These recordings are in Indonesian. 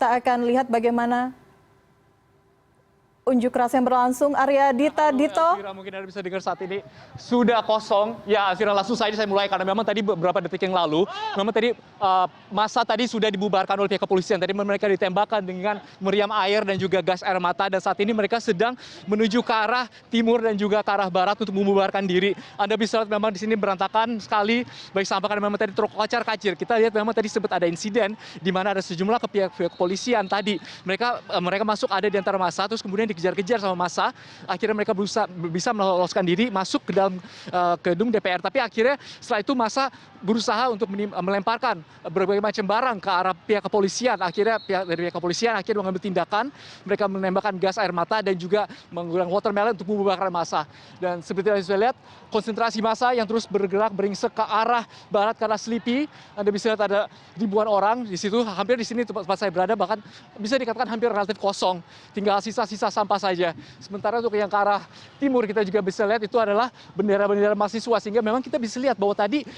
Kita akan lihat bagaimana unjuk rasa yang berlangsung. Arya Dita Dito. Elvira, mungkin Anda bisa dengar saat ini sudah kosong. Ya, Elvira, langsung saja saya mulai karena memang tadi beberapa detik yang lalu, memang tadi masa tadi sudah dibubarkan oleh pihak kepolisian. Tadi mereka ditembakkan dengan meriam air dan juga gas air mata, dan saat ini mereka sedang menuju ke arah timur dan juga ke arah barat untuk membubarkan diri. Anda bisa lihat memang di sini berantakan sekali, baik sampah karena memang tadi terkocar-kacir. Kita lihat memang tadi sempat ada insiden di mana ada sejumlah pihak kepolisian tadi. Mereka masuk ada di antara massa, terus kemudian dikejar-kejar sama massa. Akhirnya mereka bisa meloloskan diri masuk ke dalam gedung DPR. Tapi akhirnya setelah itu massa berusaha untuk melemparkan berbagai macam barang ke arah pihak kepolisian. Akhirnya pihak kepolisian akhirnya mengambil tindakan. Mereka menembakkan gas air mata dan juga menggunakan watermelon untuk membubarkan massa. Dan seperti yang saya lihat, konsentrasi massa yang terus bergerak beringsek ke arah barat, ke arah Selipi. Anda bisa lihat ada ribuan orang di situ. Hampir di sini tempat saya berada bahkan bisa dikatakan hampir relatif kosong. Tinggal sisa-sisa sampah saja. Sementara untuk yang ke arah timur kita juga bisa lihat itu adalah bendera-bendera mahasiswa, sehingga memang kita bisa lihat bahwa tadi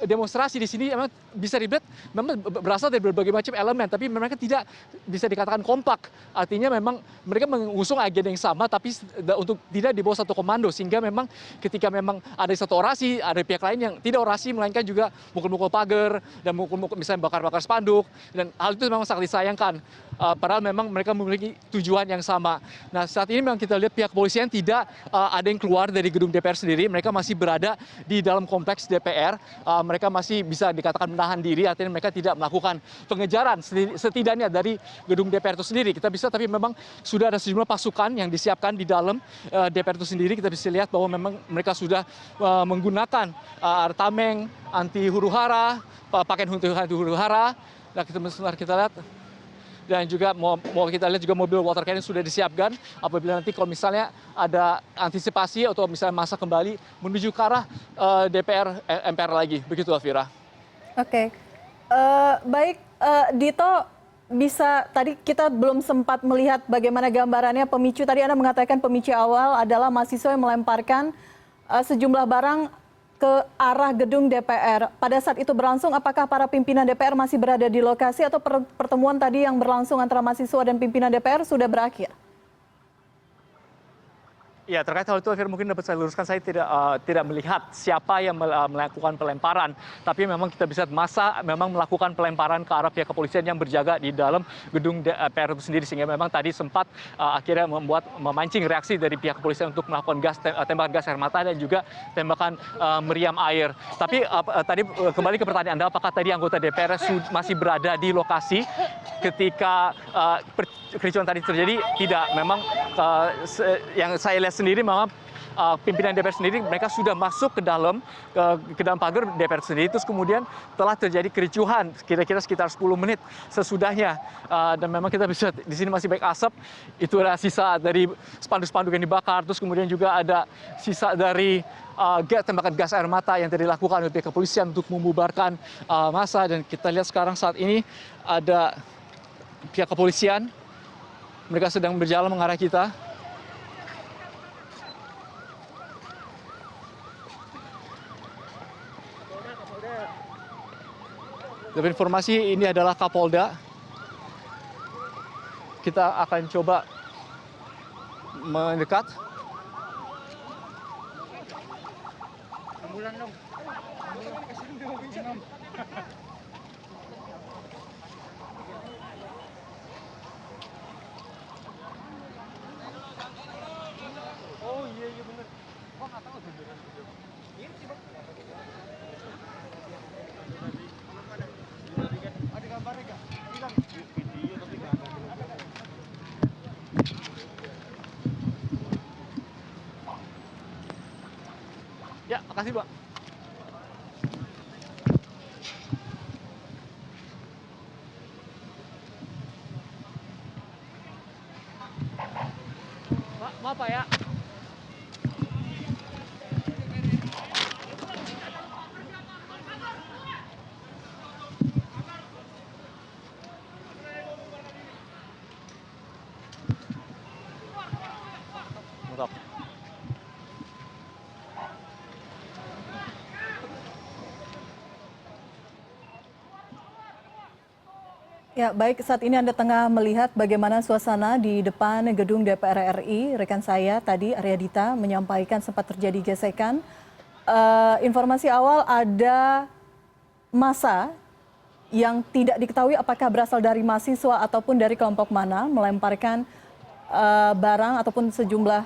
demonstrasi di sini memang bisa dilihat memang berasal dari berbagai macam elemen, tapi mereka tidak bisa dikatakan kompak. Artinya memang mereka mengusung agenda yang sama, tapi untuk tidak di bawah satu komando, sehingga memang ketika memang ada satu orasi, ada pihak lain yang tidak orasi, melainkan juga mukul-mukul pagar dan mukul-mukul misalnya bakar-bakar spanduk, dan hal itu memang sangat disayangkan. Padahal memang mereka memiliki tujuan yang sama. Nah, saat ini memang kita lihat pihak kepolisian tidak ada yang keluar dari gedung DPR sendiri. Mereka masih berada di dalam kompleks DPR. Mereka masih bisa dikatakan menahan diri, artinya mereka tidak melakukan pengejaran setidaknya dari gedung DPR itu sendiri. Kita bisa, tapi memang sudah ada sejumlah pasukan yang disiapkan di dalam DPR itu sendiri. Kita bisa lihat bahwa memang mereka sudah menggunakan tameng anti huru-hara, pakaian anti huru-hara. Nah, kita lihat. Dan juga mau kita lihat juga mobil water cannon sudah disiapkan apabila nanti kalau misalnya ada antisipasi atau misalnya masa kembali menuju ke arah DPR MPR lagi. Begitu, Elvira. Oke. Baik, Dito, bisa tadi kita belum sempat melihat bagaimana gambarannya pemicu. Tadi Anda mengatakan pemicu awal adalah mahasiswa yang melemparkan sejumlah barang ke arah gedung DPR. Pada saat itu berlangsung, apakah para pimpinan DPR masih berada di lokasi atau pertemuan tadi yang berlangsung antara mahasiswa dan pimpinan DPR sudah berakhir? Ya, terkait hal itu, Elvira, mungkin dapat saya luruskan, saya tidak melihat siapa yang melakukan pelemparan, tapi memang kita bisa masa memang melakukan pelemparan ke arah pihak kepolisian yang berjaga di dalam gedung DPR itu sendiri, sehingga memang tadi sempat akhirnya memancing reaksi dari pihak kepolisian untuk melakukan tembakan gas air mata dan juga tembakan meriam air. Tapi tadi kembali ke pertanyaan Anda, apakah tadi anggota DPR masih berada di lokasi ketika kericuan tadi terjadi? Tidak, memang yang saya lihat sendiri memang pimpinan DPR sendiri mereka sudah masuk ke dalam pagar DPR sendiri, terus kemudian telah terjadi kericuhan kira-kira sekitar 10 menit sesudahnya, dan memang kita bisa di sini masih baik asap, itu adalah sisa dari spanduk-spanduk yang dibakar, terus kemudian juga ada sisa dari tembakan gas air mata yang tadi dilakukan oleh pihak kepolisian untuk membubarkan massa. Dan kita lihat sekarang saat ini ada pihak kepolisian, mereka sedang berjalan mengarah kita. Dapat informasi ini adalah Kapolda. Kita akan coba mendekat. Oh iya benar. Gua nggak tahu beneran. Ini sih, Bang. Ada gambarnya nggak? Hilang video tapi nggak ada. Ya, makasih, Pak. Pak, maaf Pak ya. Mantap. Ya, baik, saat ini Anda tengah melihat bagaimana suasana di depan gedung DPR RI. Rekan saya tadi, Arya Dita, menyampaikan sempat terjadi gesekan. Informasi awal ada massa yang tidak diketahui apakah berasal dari mahasiswa ataupun dari kelompok mana melemparkan barang ataupun sejumlah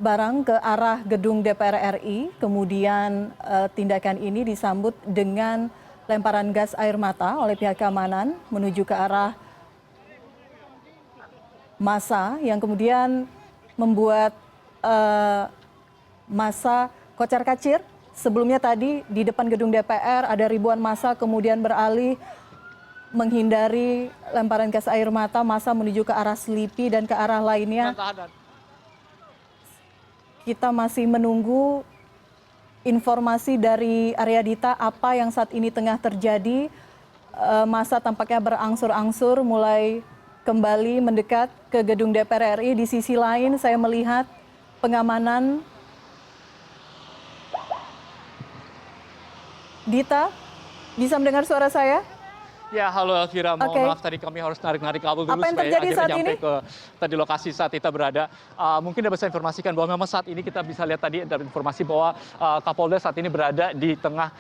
barang ke arah gedung DPR RI. Kemudian tindakan ini disambut dengan lemparan gas air mata oleh pihak keamanan menuju ke arah massa yang kemudian membuat massa kocar-kacir. Sebelumnya tadi di depan gedung DPR ada ribuan massa kemudian beralih menghindari lemparan gas air mata, massa menuju ke arah Selipi dan ke arah lainnya. Kita masih menunggu informasi dari Arya Dita apa yang saat ini tengah terjadi. Massa tampaknya berangsur-angsur mulai kembali mendekat ke gedung DPR RI. Di sisi lain saya melihat pengamanan. Dita, bisa mendengar suara saya? Ya, halo Elvira, mohon maaf tadi kami harus narik-narik kabel dulu apa yang supaya terjadi akhirnya saat nyampe ini? ke tadi lokasi saat kita berada. Mungkin dapat saya informasikan bahwa memang saat ini kita bisa lihat tadi ada informasi bahwa Kapolda saat ini berada di tengah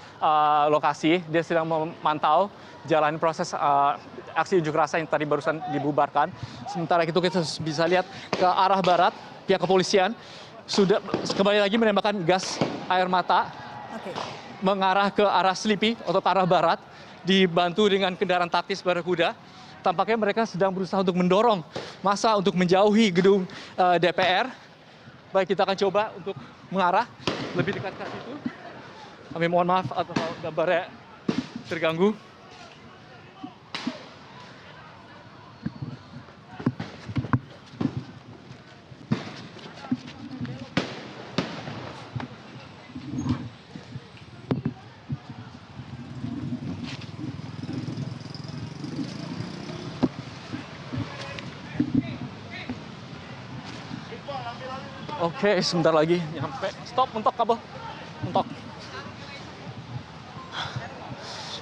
lokasi. Dia sedang memantau jalan proses aksi unjuk rasa yang tadi barusan dibubarkan. Sementara itu kita bisa lihat ke arah barat, pihak kepolisian sudah kembali lagi menembakkan gas air mata mengarah ke arah Selipi atau ke arah barat. Dibantu dengan kendaraan taktis barakuda. Tampaknya mereka sedang berusaha untuk mendorong massa untuk menjauhi gedung DPR. Baik, kita akan coba untuk mengarah lebih dekat ke situ. Kami mohon maaf atau gambarnya terganggu. Oke, sebentar lagi nyampe. Stop, mentok kabel. Mentok.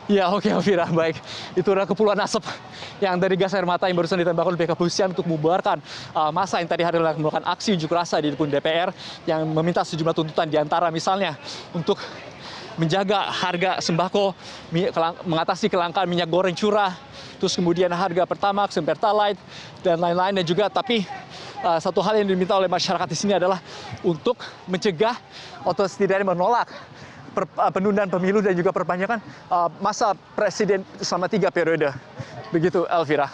Ya, oke, Elvira, baik. Itu adalah kepulan asap yang dari gas air mata yang barusan ditembakkan oleh pihak kepolisian untuk membubarkan massa yang tadi hari melakukan aksi unjuk rasa di depan DPR yang meminta sejumlah tuntutan diantara misalnya untuk menjaga harga sembako, mengatasi kelangkaan minyak goreng curah, terus kemudian harga Pertamax, Pertalite, dan lain-lain. Dan juga tapi satu hal yang diminta oleh masyarakat di sini adalah untuk mencegah atau setidaknya menolak penundaan pemilu dan juga perpanjangan masa presiden selama 3 periode. Begitu, Elvira.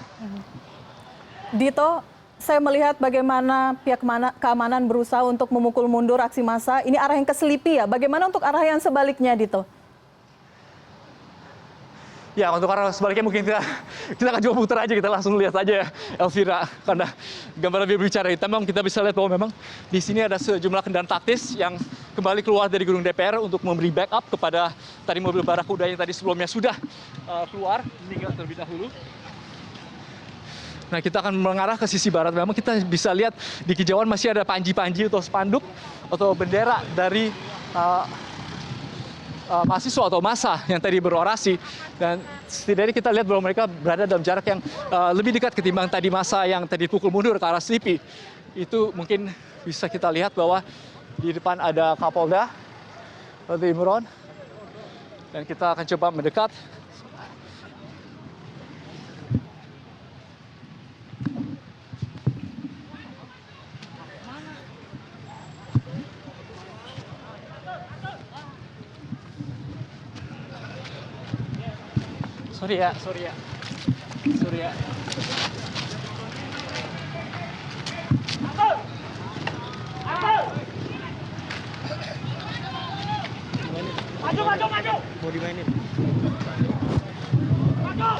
Dito, saya melihat bagaimana pihak keamanan berusaha untuk memukul mundur aksi massa. Ini arah yang ke Selipi ya. Bagaimana untuk arah yang sebaliknya, Dito? Ya, untuk arah sebaliknya mungkin kita akan coba putar aja, kita langsung lihat aja, Elvira, karena gambar lebih berbicara. Memang kita bisa lihat bahwa memang di sini ada sejumlah kendaraan taktis yang kembali keluar dari gedung DPR untuk memberi backup kepada tadi mobil barakuda yang tadi sebelumnya sudah keluar, meninggal terlebih dahulu. Nah, kita akan mengarah ke sisi barat. Memang kita bisa lihat di kejauhan masih ada panji-panji atau spanduk atau bendera dari mahasiswa atau massa yang tadi berorasi, dan setidaknya kita lihat bahwa mereka berada dalam jarak yang lebih dekat ketimbang tadi massa yang tadi pukul mundur ke arah Selipi. Itu mungkin bisa kita lihat bahwa di depan ada Kapolda Imron, dan kita akan coba mendekat. Sorry ya. Maju. Mau dimainin. Maju.